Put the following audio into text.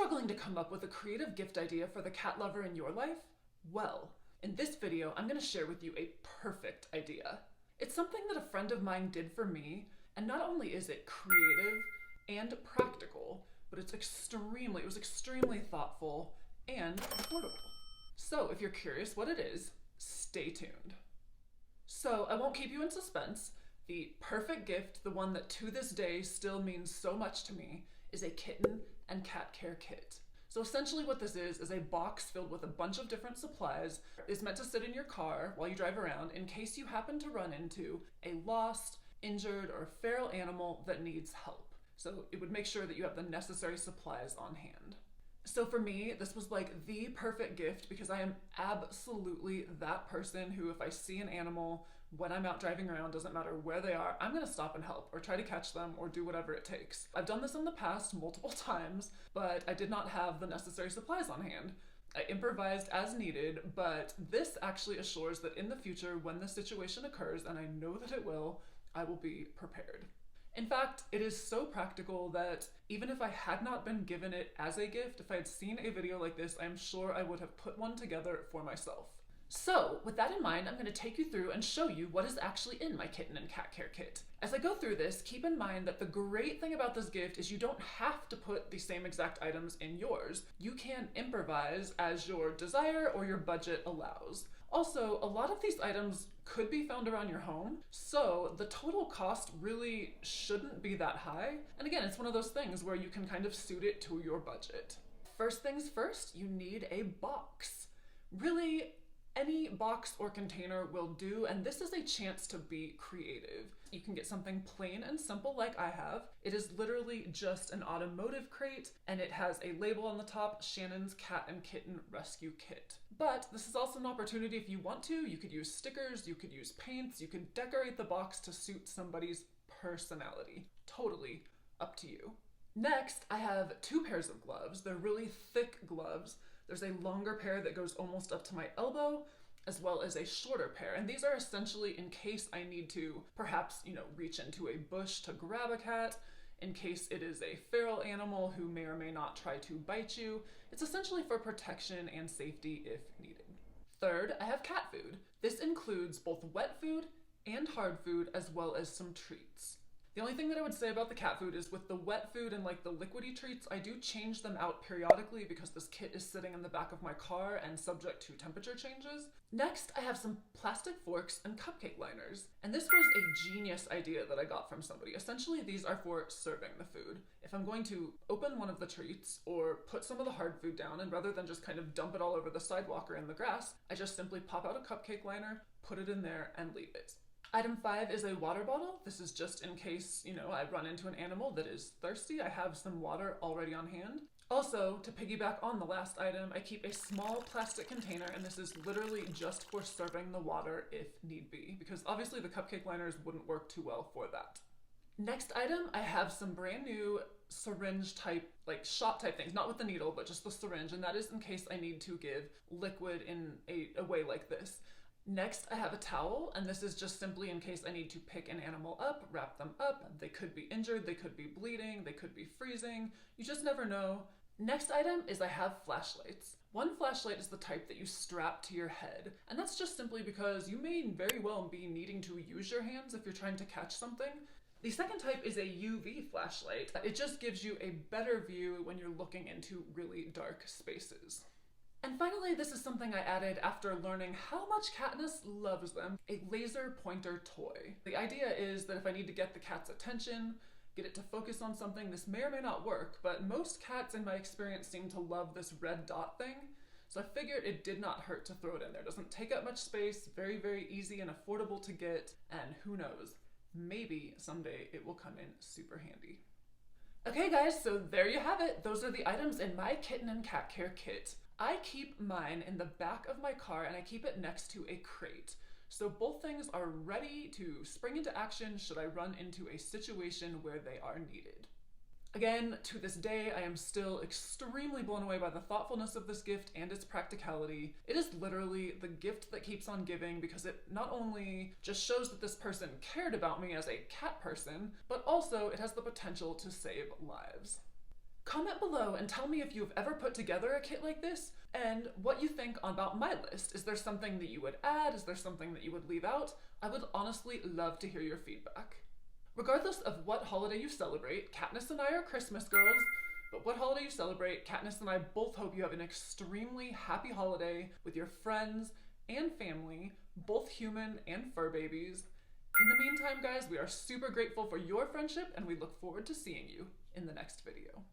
Struggling to come up with a creative gift idea for the cat lover in your life? Well, in this video, I'm going to share with you a perfect idea. It's something that a friend of mine did for me, and not only is it creative and practical, but it was extremely thoughtful and affordable. So if you're curious what it is, stay tuned. So I won't keep you in suspense. The perfect gift, the one that to this day still means so much to me, is a kitten and cat care kit. So essentially what this is a box filled with a bunch of different supplies. It's meant to sit in your car while you drive around in case you happen to run into a lost, injured, or feral animal that needs help. So it would make sure that you have the necessary supplies on hand. So for me, this was like the perfect gift because I am absolutely that person who, if I see an animal when I'm out driving around, doesn't matter where they are, I'm gonna stop and help or try to catch them or do whatever it takes. I've done this in the past multiple times, but I did not have the necessary supplies on hand. I improvised as needed, but this actually assures that in the future, when the situation occurs, and I know that it will, I will be prepared. In fact, it is so practical that even if I had not been given it as a gift, if I had seen a video like this, I'm sure I would have put one together for myself. So with that in mind, I'm going to take you through and show you what is actually in my kitten and cat care kit. As I go through this, keep in mind that the great thing about this gift is you don't have to put the same exact items in yours. You can improvise as your desire or your budget allows. Also, a lot of these items could be found around your home, so the total cost really shouldn't be that high. And again, it's one of those things where you can kind of suit it to your budget. First things first, you need a box. Really, any box or container will do, and this is a chance to be creative. You can get something plain and simple like I have. It is literally just an automotive crate, and it has a label on the top, Shannon's Cat and Kitten Rescue Kit. But this is also an opportunity if you want to. You could use stickers, you could use paints, you could decorate the box to suit somebody's personality. Totally up to you. Next, I have 2 pairs of gloves. They're really thick gloves. There's a longer pair that goes almost up to my elbow, as well as a shorter pair. And these are essentially in case I need to perhaps, reach into a bush to grab a cat, in case it is a feral animal who may or may not try to bite you. It's essentially for protection and safety if needed. Third, I have cat food. This includes both wet food and hard food, as well as some treats. The only thing that I would say about the cat food is with the wet food and like the liquidy treats, I do change them out periodically because this kit is sitting in the back of my car and subject to temperature changes. Next, I have some plastic forks and cupcake liners. And this was a genius idea that I got from somebody. Essentially, these are for serving the food. If I'm going to open one of the treats or put some of the hard food down, and rather than just kind of dump it all over the sidewalk or in the grass, I just simply pop out a cupcake liner, put it in there, and leave it. Item 5 is a water bottle. This is just in case, I run into an animal that is thirsty. I have some water already on hand. Also, to piggyback on the last item, I keep a small plastic container, and this is literally just for serving the water if need be, because obviously the cupcake liners wouldn't work too well for that. Next item, I have some brand new syringe type, like shot type things, not with the needle, but just the syringe, and that is in case I need to give liquid in a way like this. Next, I have a towel, and this is just simply in case I need to pick an animal up, wrap them up. They could be injured, they could be bleeding, they could be freezing. You just never know. Next item is I have flashlights. One flashlight is the type that you strap to your head, and that's just simply because you may very well be needing to use your hands if you're trying to catch something. The second type is a UV flashlight. It just gives you a better view when you're looking into really dark spaces. And finally, this is something I added after learning how much Katniss loves them, a laser pointer toy. The idea is that if I need to get the cat's attention, get it to focus on something, this may or may not work, but most cats in my experience seem to love this red dot thing. So I figured it did not hurt to throw it in there. It doesn't take up much space, very, very easy and affordable to get, and who knows, maybe someday it will come in super handy. Okay guys, so there you have it. Those are the items in my kitten and cat care kit. I keep mine in the back of my car and I keep it next to a crate. So both things are ready to spring into action should I run into a situation where they are needed. Again, to this day, I am still extremely blown away by the thoughtfulness of this gift and its practicality. It is literally the gift that keeps on giving because it not only just shows that this person cared about me as a cat person, but also it has the potential to save lives. Comment below and tell me if you've ever put together a kit like this and what you think about my list. Is there something that you would add? Is there something that you would leave out? I would honestly love to hear your feedback. Regardless of what holiday you celebrate, Katniss and I are Christmas girls, but what holiday you celebrate, Katniss and I both hope you have an extremely happy holiday with your friends and family, both human and fur babies. In the meantime, guys, we are super grateful for your friendship and we look forward to seeing you in the next video.